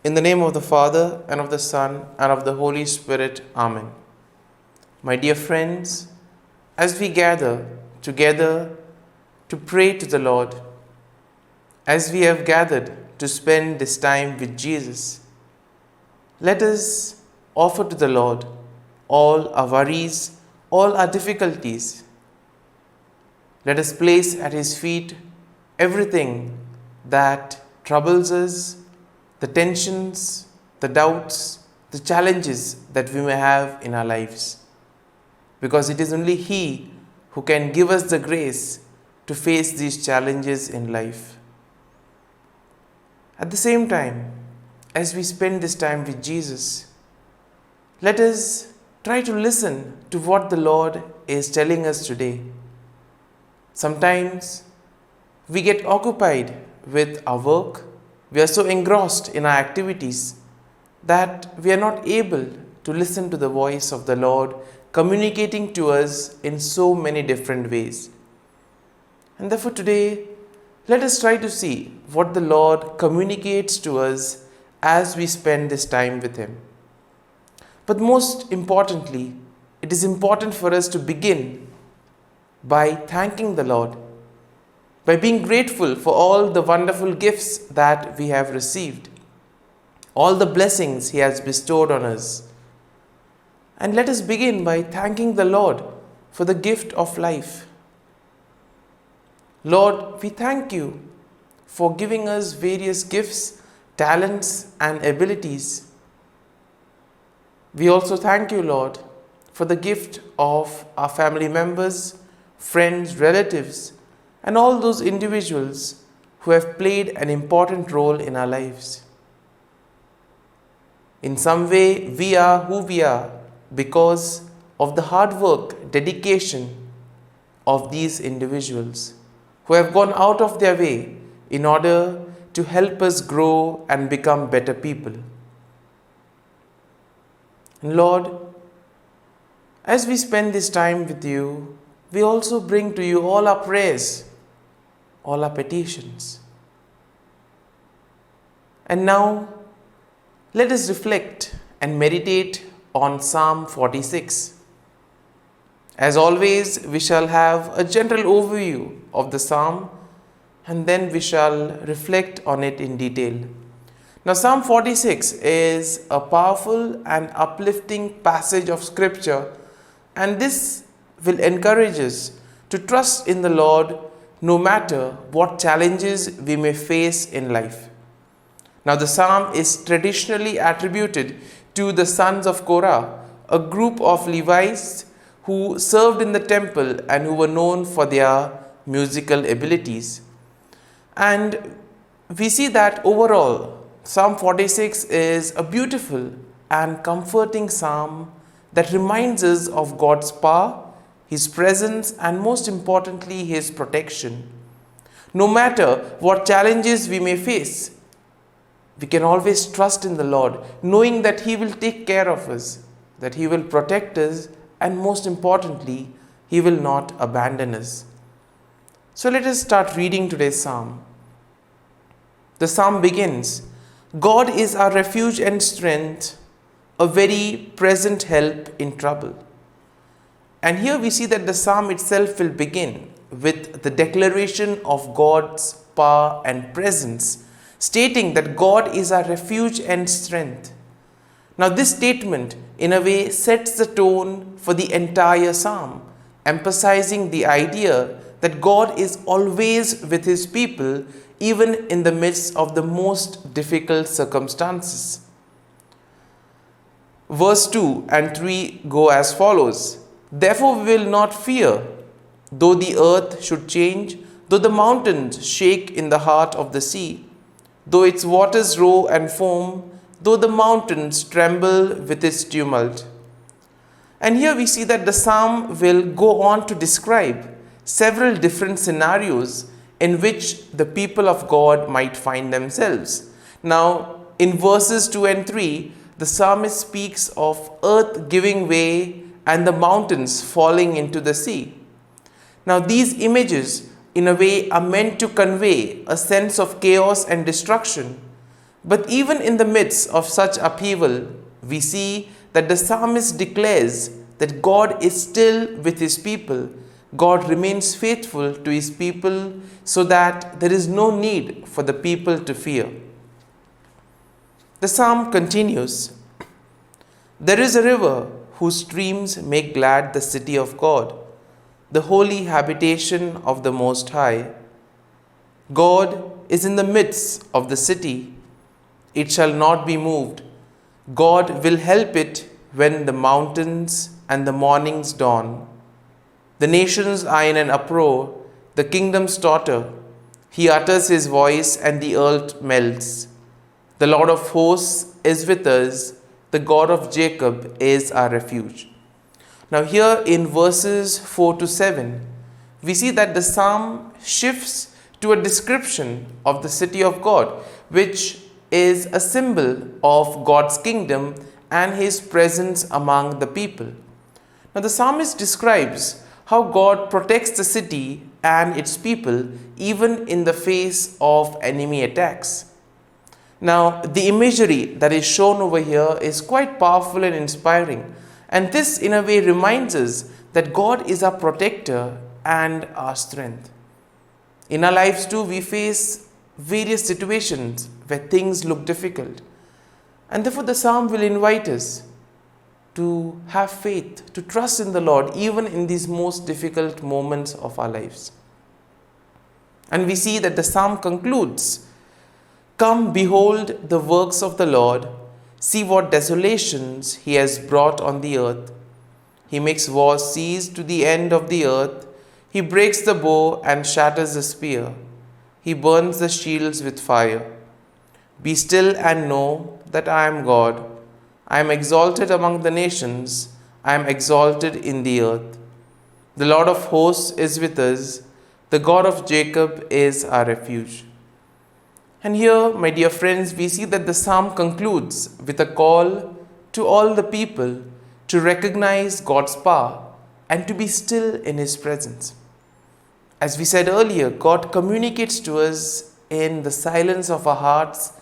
In the name of the Father, and of the Son, and of the Holy Spirit. Amen. My dear friends, as we gather together to pray to the Lord, as we have gathered to spend this time with Jesus, let us offer to the Lord all our worries, all our difficulties. Let us place at His feet everything that troubles us, the tensions, the doubts, the challenges that we may have in our lives. Because it is only He who can give us the grace to face these challenges in life. At the same time, as we spend this time with Jesus, let us try to listen to what the Lord is telling us today. Sometimes we get occupied with our work. We are so engrossed in our activities that we are not able to listen to the voice of the Lord communicating to us in so many different ways. And therefore today, let us try to see what the Lord communicates to us as we spend this time with Him. But most importantly, it is important for us to begin by thanking the Lord, by being grateful for all the wonderful gifts that we have received, all the blessings He has bestowed on us. And let us begin by thanking the Lord for the gift of life. Lord, we thank You for giving us various gifts, talents, and abilities. We also thank You, Lord, for the gift of our family members, friends, relatives, and all those individuals who have played an important role in our lives. In some way, we are who we are because of the hard work, dedication of these individuals who have gone out of their way in order to help us grow and become better people. And Lord, as we spend this time with You, we also bring to You all our prayers, all our petitions. And now, let us reflect and meditate on Psalm 46. As always, we shall have a general overview of the psalm and then we shall reflect on it in detail. Now, Psalm 46 is a powerful and uplifting passage of Scripture, and this will encourage us to trust in the Lord no matter what challenges we may face in life. Now, the psalm is traditionally attributed to the sons of Korah, a group of Levites who served in the temple and who were known for their musical abilities. And we see that overall, Psalm 46 is a beautiful and comforting psalm that reminds us of God's power, His presence, and most importantly, His protection. No matter what challenges we may face, we can always trust in the Lord, knowing that He will take care of us, that He will protect us, and most importantly, He will not abandon us. So let us start reading today's psalm. The psalm begins, God is our refuge and strength, a very present help in trouble. And here we see that the psalm itself will begin with the declaration of God's power and presence, stating that God is our refuge and strength. Now, this statement, in a way, sets the tone for the entire psalm, emphasizing the idea that God is always with His people, even in the midst of the most difficult circumstances. Verse 2 and 3 go as follows. Therefore we will not fear, though the earth should change, though the mountains shake in the heart of the sea, though its waters roar and foam, though the mountains tremble with its tumult. And here we see that the psalm will go on to describe several different scenarios in which the people of God might find themselves. Now, in verses 2 and 3, the psalmist speaks of earth giving way and the mountains falling into the sea. Now, these images, in a way, are meant to convey a sense of chaos and destruction. But even in the midst of such upheaval, we see that the psalmist declares that God is still with his people. God remains faithful to his people so that there is no need for the people to fear. The psalm continues, "There is a river whose streams make glad the city of God, the holy habitation of the Most High. God is in the midst of the city. It shall not be moved. God will help it when the mountains and the mornings dawn. The nations are in an uproar, the kingdoms totter. He utters his voice and the earth melts. The Lord of hosts is with us. The God of Jacob is our refuge." Now here in verses 4 to 7, we see that the psalm shifts to a description of the city of God, which is a symbol of God's kingdom and his presence among the people. Now the psalmist describes how God protects the city and its people even in the face of enemy attacks. Now the imagery that is shown over here is quite powerful and inspiring, and this in a way reminds us that God is our protector and our strength. In our lives too, we face various situations where things look difficult, and therefore the psalm will invite us to have faith, to trust in the Lord even in these most difficult moments of our lives. And we see that the psalm concludes, "Come, behold the works of the Lord. See what desolations he has brought on the earth. He makes war cease to the end of the earth. He breaks the bow and shatters the spear. He burns the shields with fire. Be still and know that I am God. I am exalted among the nations. I am exalted in the earth. The Lord of hosts is with us. The God of Jacob is our refuge." And here, my dear friends, we see that the psalm concludes with a call to all the people to recognize God's power and to be still in his presence. As we said earlier, God communicates to us in the silence of our hearts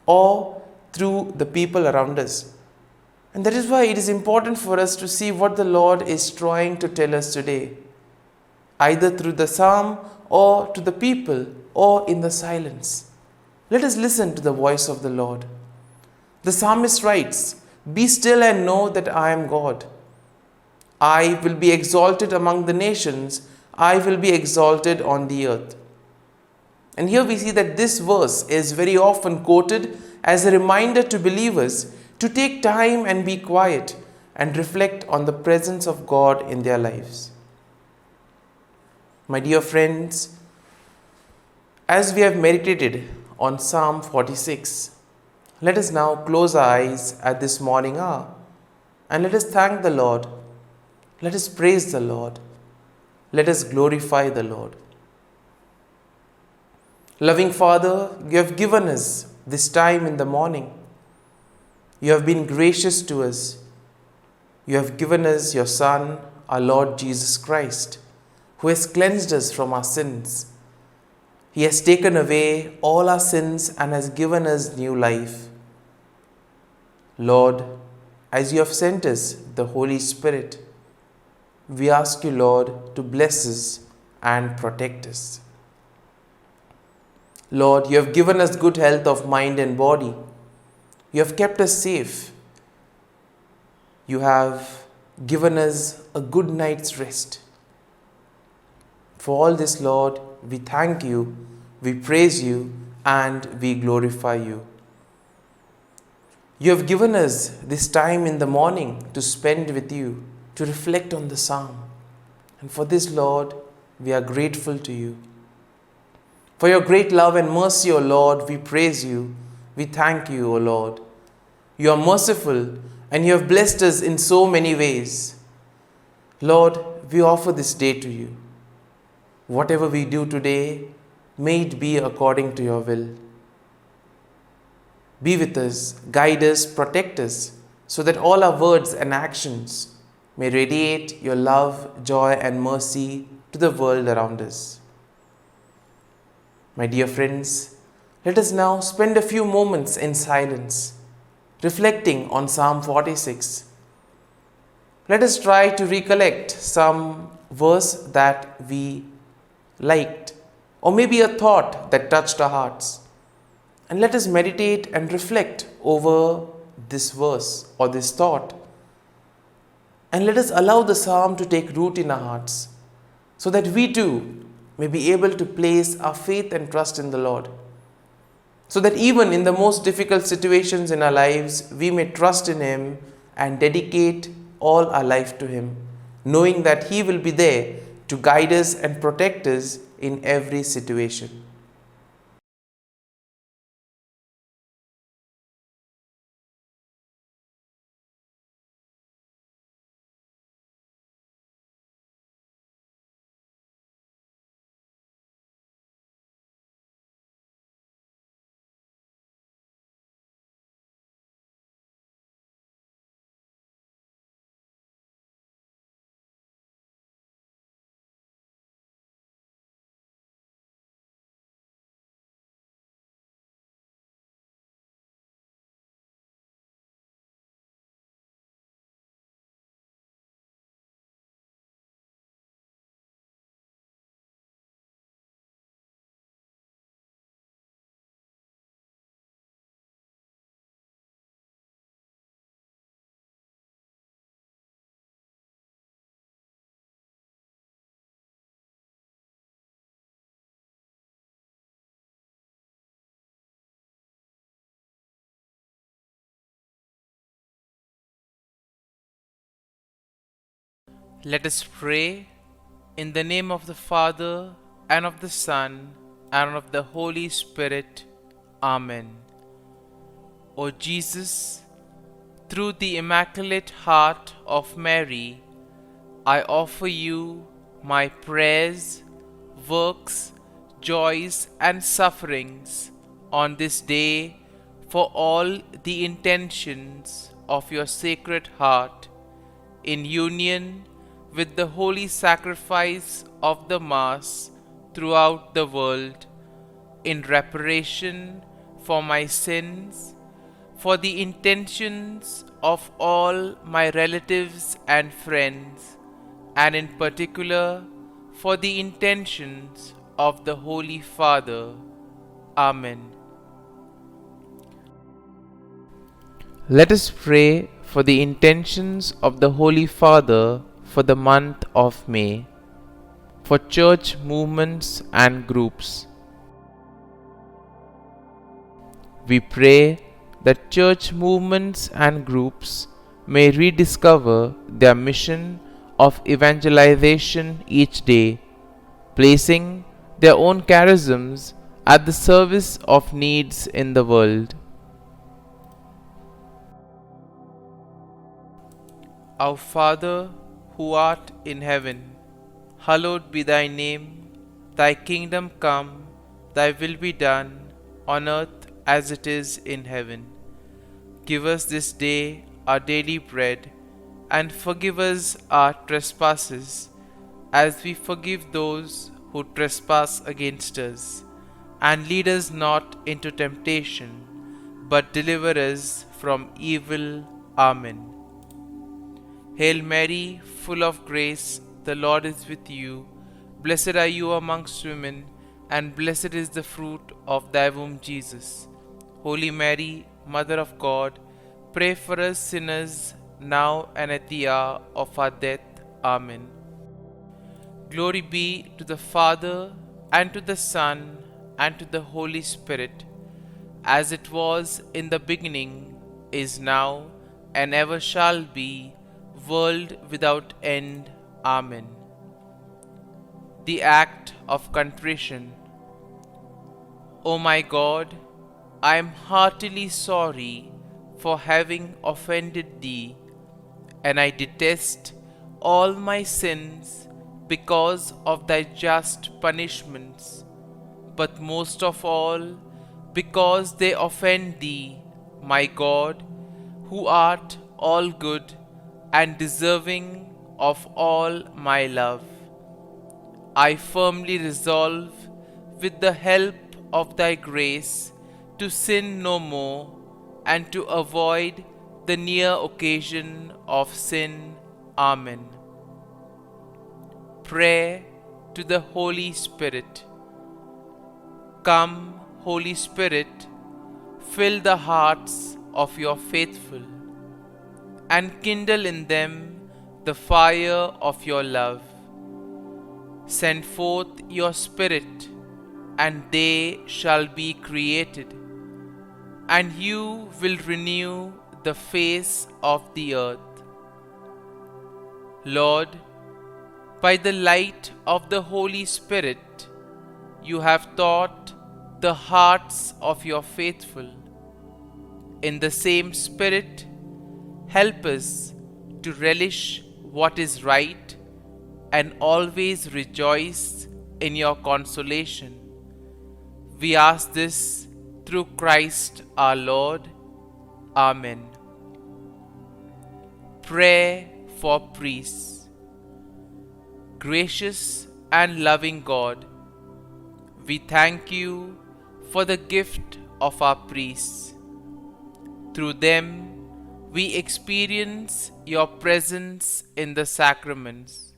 or through the people around us. And that is why it is important for us to see what the Lord is trying to tell us today, either through the psalm or to the people or in the silence. Let us listen to the voice of the Lord. The psalmist writes, "Be still and know that I am God. I will be exalted among the nations. I will be exalted on the earth." And here we see that this verse is very often quoted as a reminder to believers to take time and be quiet and reflect on the presence of God in their lives. My dear friends, as we have meditated on Psalm 46, let us now close our eyes at this morning hour and let us thank the Lord. Let us praise the Lord. Let us glorify the Lord. Loving Father, you have given us this time in the morning. You have been gracious to us. You have given us your Son, our Lord Jesus Christ, who has cleansed us from our sins. He has taken away all our sins and has given us new life. Lord, as you have sent us the Holy Spirit, we ask you, Lord, to bless us and protect us. Lord, you have given us good health of mind and body. You have kept us safe. You have given us a good night's rest. For all this, Lord, we thank you, we praise you, and we glorify you. You have given us this time in the morning to spend with you, to reflect on the psalm. And for this, Lord, we are grateful to you. For your great love and mercy, O Lord, we praise you. We thank you, O Lord. You are merciful and you have blessed us in so many ways. Lord, we offer this day to you. Whatever we do today, may it be according to your will. Be with us, guide us, protect us, so that all our words and actions may radiate your love, joy, and mercy to the world around us. My dear friends, Let us now spend a few moments in silence, reflecting on Psalm 46. Let us try to recollect some verse that we liked, or maybe a thought that touched our hearts. And let us meditate and reflect over this verse or this thought. And let us allow the psalm to take root in our hearts, so that we too may be able to place our faith and trust in the Lord. So that even in the most difficult situations in our lives, we may trust in Him and dedicate all our life to Him, knowing that He will be there to guide us and protect us in every situation. Let us pray in the name of the Father, and of the Son, and of the Holy Spirit. Amen. O Jesus, through the Immaculate Heart of Mary, I offer you my prayers, works, joys, and sufferings on this day for all the intentions of your Sacred Heart, in union with the holy sacrifice of the Mass throughout the world, in reparation for my sins, for the intentions of all my relatives and friends, and in particular for the intentions of the Holy Father. Amen. Let us pray for the intentions of the Holy Father for the month of May, for church movements and groups. We pray that church movements and groups may rediscover their mission of evangelization each day, placing their own charisms at the service of needs in the world. Our Father, who art in heaven, hallowed be thy name. Thy kingdom come, thy will be done, on earth as it is in heaven. Give us this day our daily bread, and forgive us our trespasses, as we forgive those who trespass against us. And lead us not into temptation, but deliver us from evil. Amen. Hail Mary, full of grace, the Lord is with you. Blessed are you amongst women, and blessed is the fruit of thy womb, Jesus. Holy Mary, Mother of God, pray for us sinners, now and at the hour of our death. Amen. Glory be to the Father, and to the Son, and to the Holy Spirit, as it was in the beginning, is now, and ever shall be, world without end. Amen. The act of contrition. O my God, I am heartily sorry for having offended Thee, and I detest all my sins because of Thy just punishments, but most of all because they offend Thee, my God, who art all good and deserving of all my love. I firmly resolve, with the help of Thy grace, to sin no more, and to avoid the near occasion of sin. Amen. Prayer to the Holy Spirit. Come, Holy Spirit, fill the hearts of your faithful, and kindle in them the fire of your love. Send forth your Spirit, and they shall be created, and you will renew the face of the earth. Lord, by the light of the Holy Spirit, you have taught the hearts of your faithful. In the same Spirit, help us to relish what is right and always rejoice in your consolation. We ask this through Christ our Lord. Amen. Prayer for priests. Gracious and loving God, we thank you for the gift of our priests. Through them, we experience your presence in the sacraments.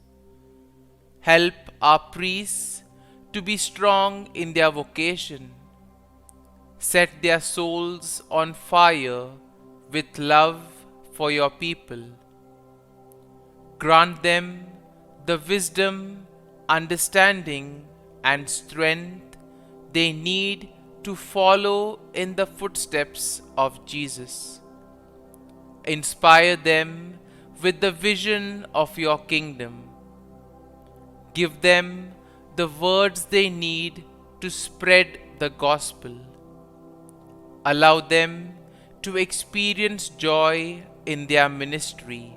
Help our priests to be strong in their vocation. Set their souls on fire with love for your people. Grant them the wisdom, understanding, and strength they need to follow in the footsteps of Jesus. Inspire them with the vision of your kingdom. Give them the words they need to spread the gospel. Allow them to experience joy in their ministry.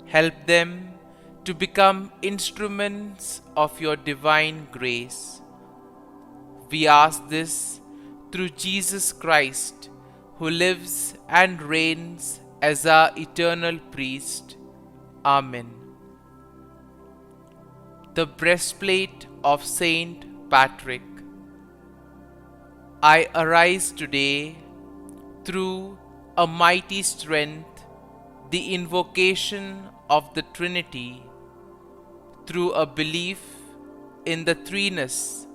Help them to become instruments of your divine grace. We ask this through Jesus Christ, who lives and reigns as our eternal priest. Amen. The breastplate of Saint Patrick. I arise today through a mighty strength, the invocation of the Trinity, through a belief in the threeness,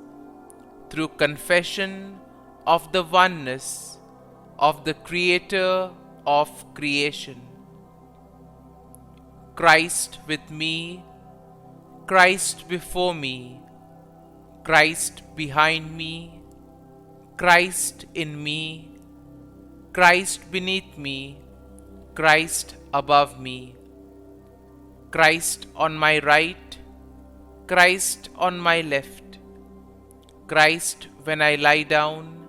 through confession of the oneness of the Creator of creation. Christ with me, Christ before me, Christ behind me, Christ in me, Christ beneath me, Christ above me, Christ on my right, Christ on my left, Christ when I lie down,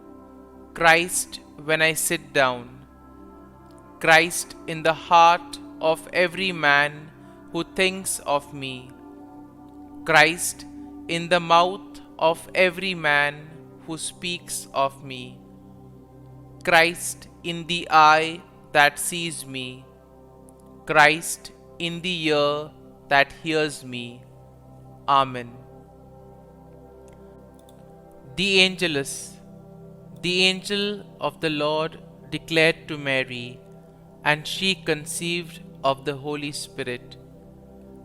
Christ when I sit down, Christ in the heart of every man who thinks of me, Christ in the mouth of every man who speaks of me, Christ in the eye that sees me, Christ in the ear that hears me. Amen. The Angelus. The angel of the Lord declared to Mary, and she conceived of the Holy Spirit.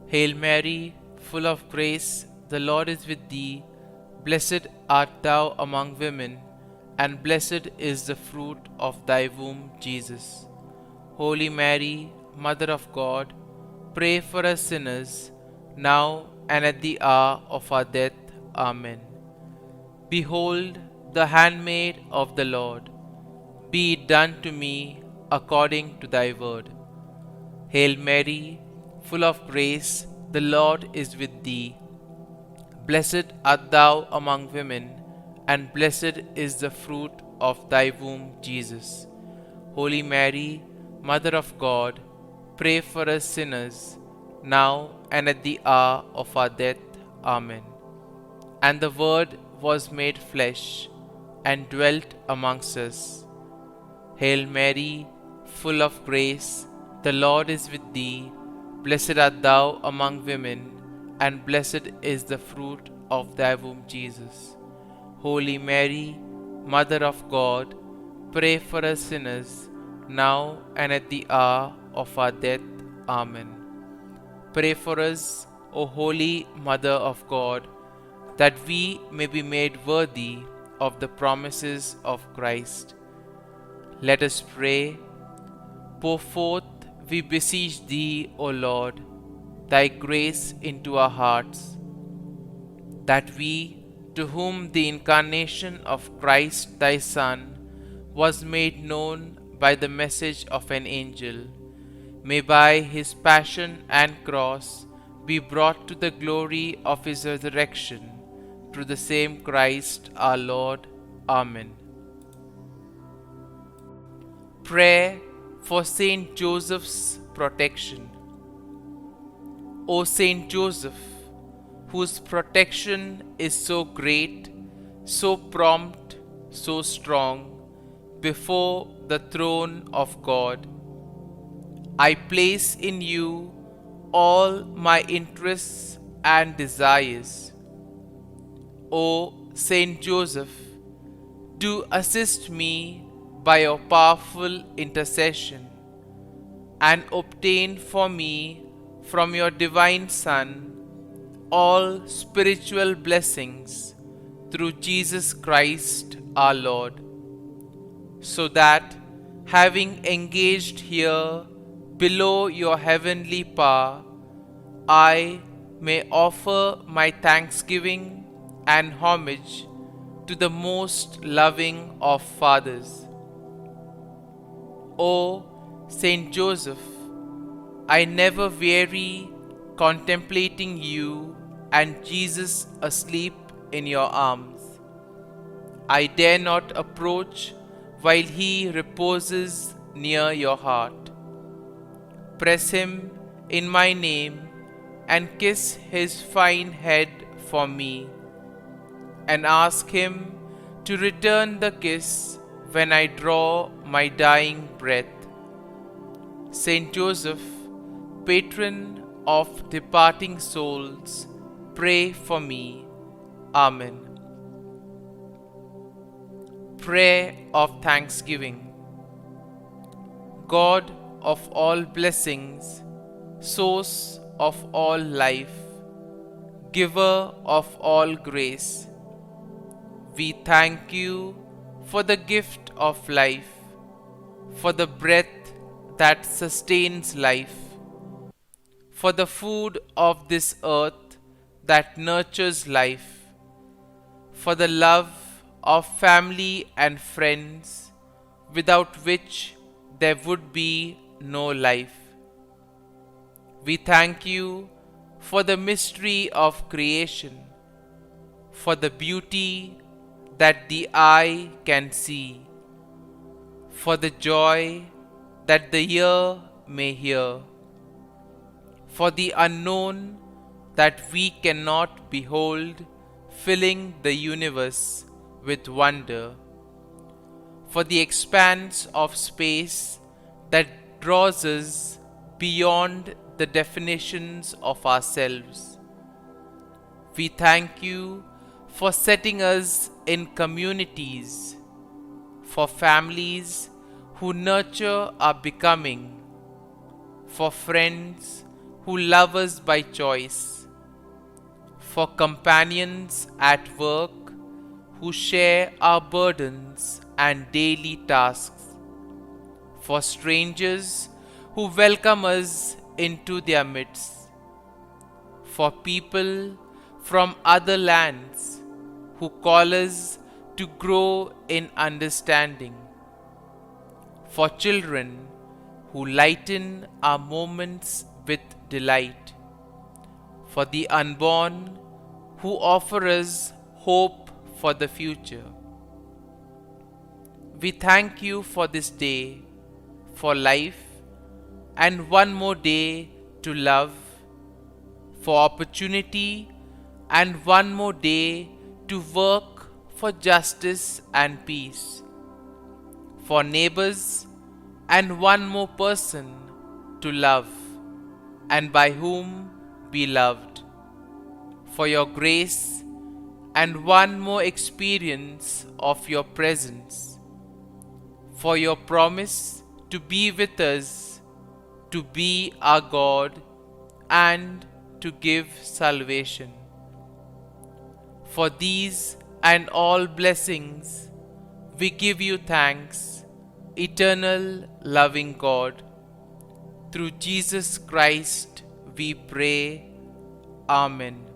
Hail Mary, full of grace, the Lord is with thee. Blessed art thou among women, and blessed is the fruit of thy womb, Jesus. Holy Mary, Mother of God, pray for us sinners, now and at the hour of our death. Amen. Behold, the handmaid of the Lord. Be it done to me according to thy word. Hail Mary, full of grace, the Lord is with thee. Blessed art thou among women, and blessed is the fruit of thy womb, Jesus. Holy Mary, Mother of God, pray for us sinners, now and at the hour of our death. Amen. And the Word was made flesh, and dwelt amongst us. Hail Mary, full of grace, the Lord is with thee. Blessed art thou among women, and blessed is the fruit of thy womb, Jesus. Holy Mary, Mother of God, pray for us sinners, now and at the hour of our death. Amen. Pray for us, O Holy Mother of God, that we may be made worthy of the promises of Christ. Let us pray. Pour forth, we beseech Thee, O Lord, Thy grace into our hearts, that we, to whom the incarnation of Christ Thy Son was made known by the message of an angel, may by His passion and cross be brought to the glory of His resurrection, through the same Christ our Lord. Amen. Prayer for Saint Joseph's protection. O Saint Joseph, whose protection is so great, so prompt, so strong, before the throne of God, I place in you all my interests and desires. O Saint Joseph, do assist me by your powerful intercession, and obtain for me from your divine Son all spiritual blessings through Jesus Christ our Lord, so that, having engaged here below your heavenly power, I may offer my thanksgiving and homage to the most loving of fathers. O Saint Joseph, I never weary contemplating you and Jesus asleep in your arms. I dare not approach while he reposes near your heart. Press him in my name and kiss his fine head for me, and ask him to return the kiss when I draw my dying breath. Saint Joseph, patron of departing souls, pray for me. Amen. Prayer of Thanksgiving. God of all blessings, source of all life, giver of all grace, we thank you for the gift of life, for the breath that sustains life, for the food of this earth that nurtures life, for the love of family and friends, without which there would be no life. We thank you for the mystery of creation, for the beauty that the eye can see, for the joy that the ear may hear, for the unknown that we cannot behold, filling the universe with wonder, for the expanse of space that draws us beyond the definitions of ourselves. We thank you for setting us in communities, for families who nurture our becoming, for friends who love us by choice, for companions at work who share our burdens and daily tasks, for strangers who welcome us into their midst, for people from other lands who call us to grow in understanding, for children who lighten our moments with delight, for the unborn who offer us hope for the future. We thank you for this day, for life, and one more day to love, for opportunity, and one more day to work for justice and peace, for neighbors, and one more person to love, and by whom be loved, for your grace and one more experience of your presence, for your promise to be with us, to be our God, and to give salvation. For these and all blessings, we give you thanks, eternal loving God. Through Jesus Christ we pray. Amen.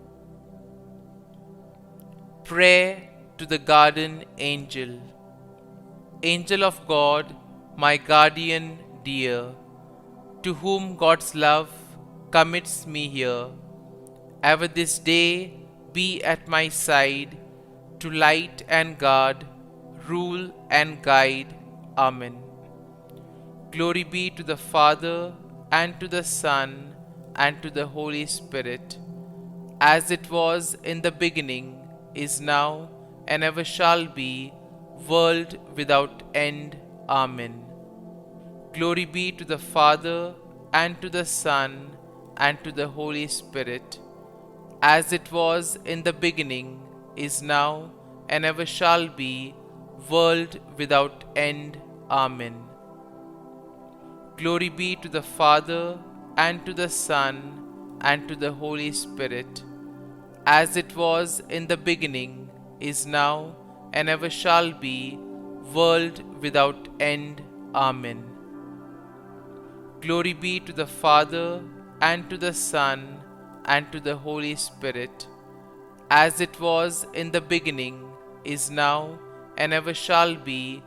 Prayer to the Guardian Angel. Angel of God, my guardian dear, to whom God's love commits me here, ever this day be at my side, to light and guard, rule and guide. Amen. Glory be to the Father, and to the Son, and to the Holy Spirit, as it was in the beginning, is now, and ever shall be, world without end. Amen. Glory be to the Father, and to the Son, and to the Holy Spirit, as it was in the beginning, is now, and ever shall be, world without end. Amen. Glory be to the Father, and to the Son, and to the Holy Spirit, as it was in the beginning, is now, and ever shall be, world without end. Amen. Glory be to the Father, and to the Son, and to the Holy Spirit, as it was in the beginning, is now, and ever shall be,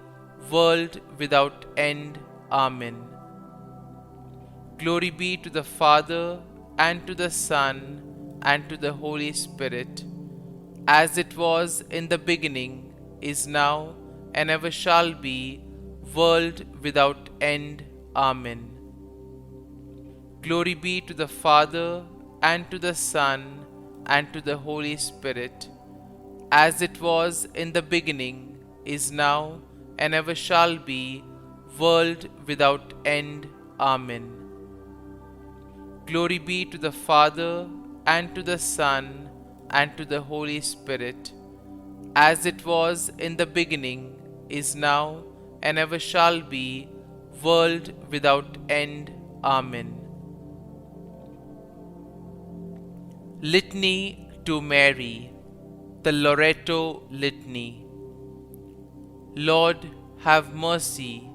world without end. Amen. Glory be to the Father, and to the Son, and to the Holy Spirit, as it was in the beginning, is now, and ever shall be, world without end. Amen. Glory be to the Father, and to the Son, and to the Holy Spirit, as it was in the beginning, is now, and ever shall be, world without end. Amen. Glory be to the Father, and to the Son, and to the Holy Spirit, as it was in the beginning, is now, and ever shall be, world without end. Amen. Litany to Mary, the LORETO Litany. Lord, have mercy.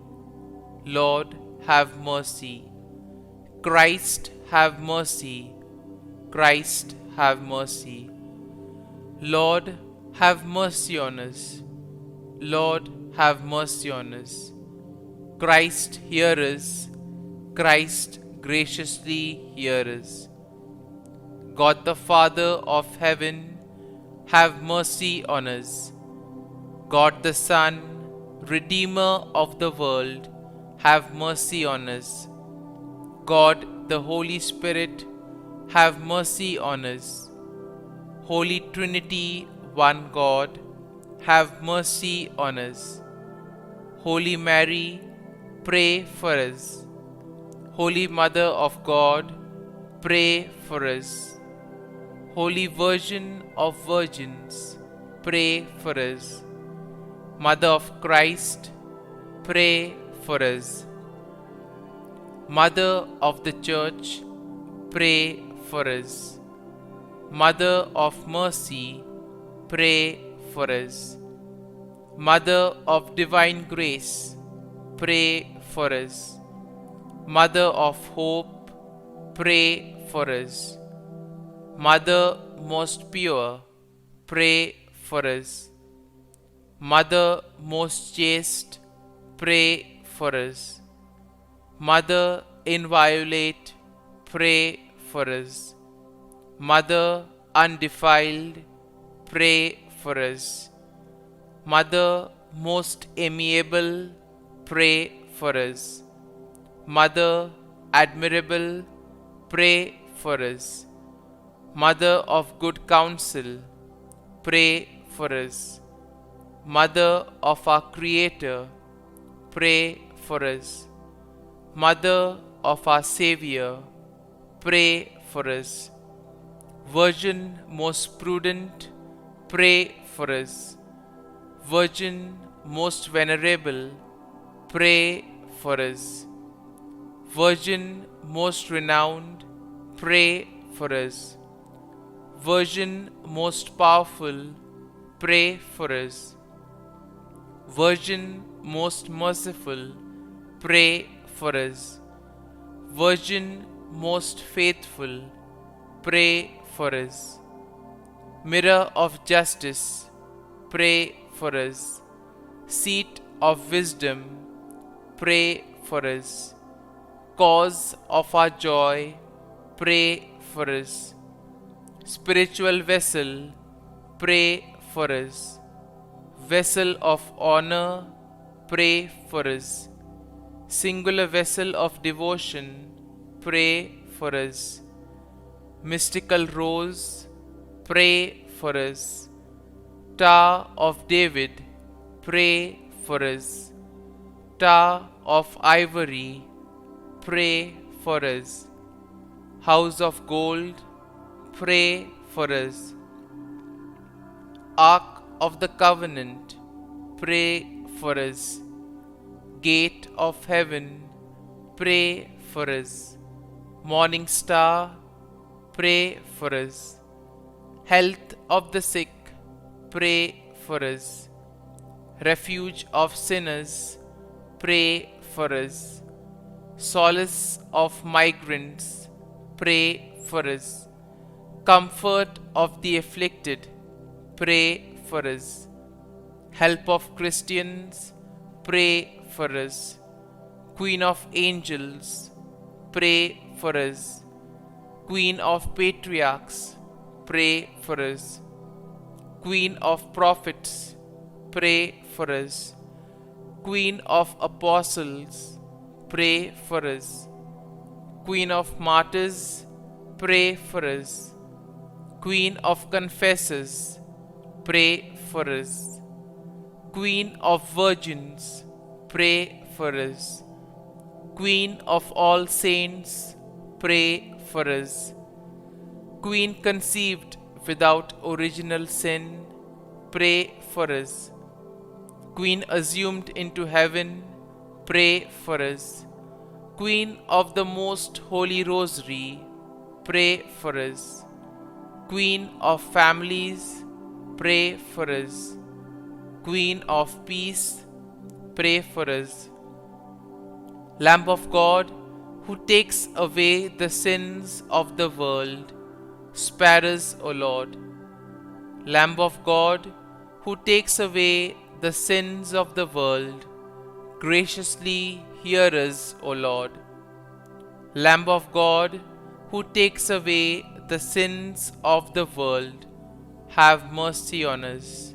Lord, have mercy. Christ, have mercy. Christ, have mercy. Lord, have mercy on us. Lord, have mercy on us. Christ, hear us. Christ, graciously hear us. God the Father of heaven, have mercy on us. God the Son, Redeemer of the world, have mercy on us. God the Holy Spirit, have mercy on us. Holy Trinity, one God, have mercy on us. Holy Mary, pray for us. Holy Mother of God, pray for us. Holy Virgin of Virgins, pray for us. Mother of Christ, pray for us. Mother of the Church, pray for us. Mother of Mercy, pray for us. Mother of Divine Grace, pray for us. Mother of Hope, pray for us. Mother most pure, pray for us. Mother most chaste, pray for us. Mother inviolate, pray for us. Mother undefiled, pray for us. Mother most amiable, pray for us. Mother admirable, pray for us. Mother of good counsel, pray for us. Mother of our Creator, pray for us. Mother of our Savior, pray for us. Virgin most prudent, pray for us. Virgin most venerable, pray for us. Virgin most renowned, pray for us. Virgin most powerful, pray for us. Virgin most merciful, pray for us. Virgin most faithful, pray for us. Mirror of justice, pray for us. Seat of wisdom, pray for us. Cause of our joy, pray for us. Spiritual vessel, pray for us. Vessel of honor, pray for us. Singular vessel of devotion, pray for us. Mystical rose, pray for us. Tower of David, pray for us. Tower of ivory, pray for us. House of gold, pray for us. Ark of the covenant, pray for us. Gate of heaven, pray for us. Morning star, pray for us. Health of the sick, pray for us. Refuge of sinners, pray for us. Solace of migrants, pray for us. Comfort of the afflicted, pray for us. Help of Christians, pray for us. Queen of angels, pray for us. Queen of patriarchs, pray for us. Queen of prophets, pray for us. Queen of apostles, pray for us. Queen of martyrs, pray for us. Queen of confessors, pray for us. Queen of virgins, pray for us. Queen of all saints, pray for us. Queen conceived without original sin, pray for us. Queen assumed into heaven, pray for us. Queen of the most holy rosary, pray for us. Queen of families, pray for us. Queen of peace, pray for us. Lamb of God, who takes away the sins of the world, spare us, O Lord. Lamb of God, who takes away the sins of the world, graciously hear us, O Lord. Lamb of God, who takes away the sins of the world, have mercy on us.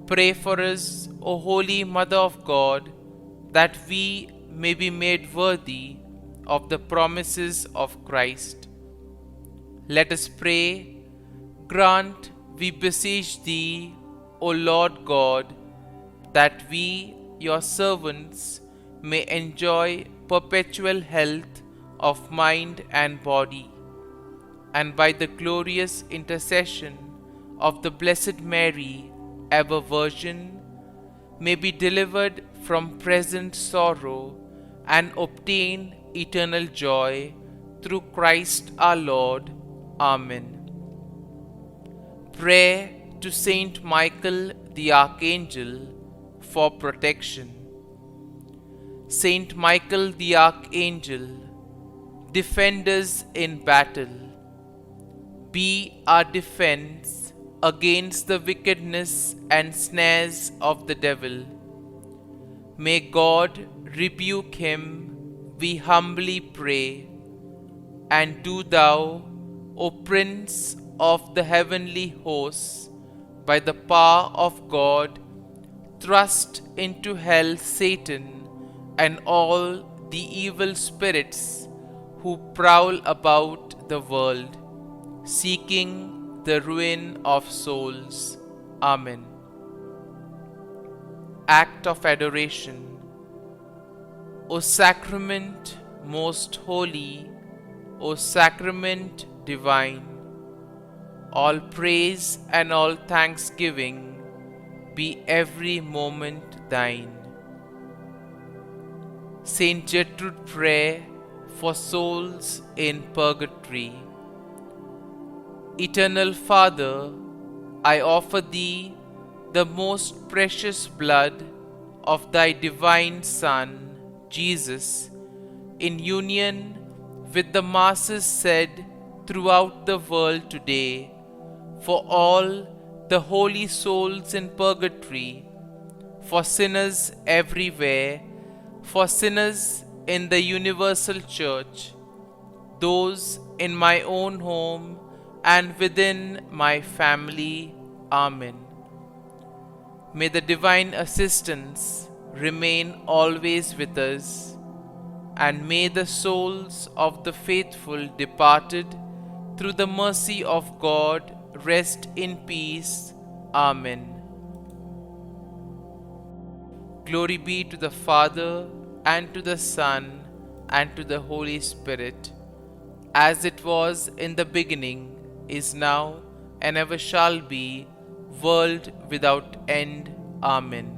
Pray for us, O Holy Mother of God, that we may be made worthy of the promises of Christ. Let us pray. Grant, we beseech Thee, O Lord God, that we, Your servants, may enjoy perpetual health of mind and body, and by the glorious intercession of the Blessed Mary, ever Virgin, may be delivered from present sorrow and obtain eternal joy through Christ our Lord. Amen. Prayer to Saint Michael the Archangel for protection. Saint Michael the Archangel, defend us in battle. Be our defense against the wickedness and snares of the devil. May God rebuke him, we humbly pray. And do Thou, O Prince of the heavenly hosts, by the power of God, thrust into hell Satan and all the evil spirits who prowl about the world, seeking the ruin of souls. Amen. Act of Adoration. O Sacrament most holy, O Sacrament divine, all praise and all thanksgiving be every moment thine. Saint Gertrude, prayer for souls in purgatory. Eternal Father, I offer thee the most precious blood of thy divine Son, Jesus, in union with the masses said throughout the world today, for all the holy souls in purgatory, for sinners everywhere, for sinners in the universal church, those in my own home and within my family. Amen. May the divine assistance remain always with us, and may the souls of the faithful departed through the mercy of God rest in peace. Amen. Glory be to the Father, and to the Son, and to the Holy Spirit, as it was in the beginning, is now, and ever shall be, world without end. Amen.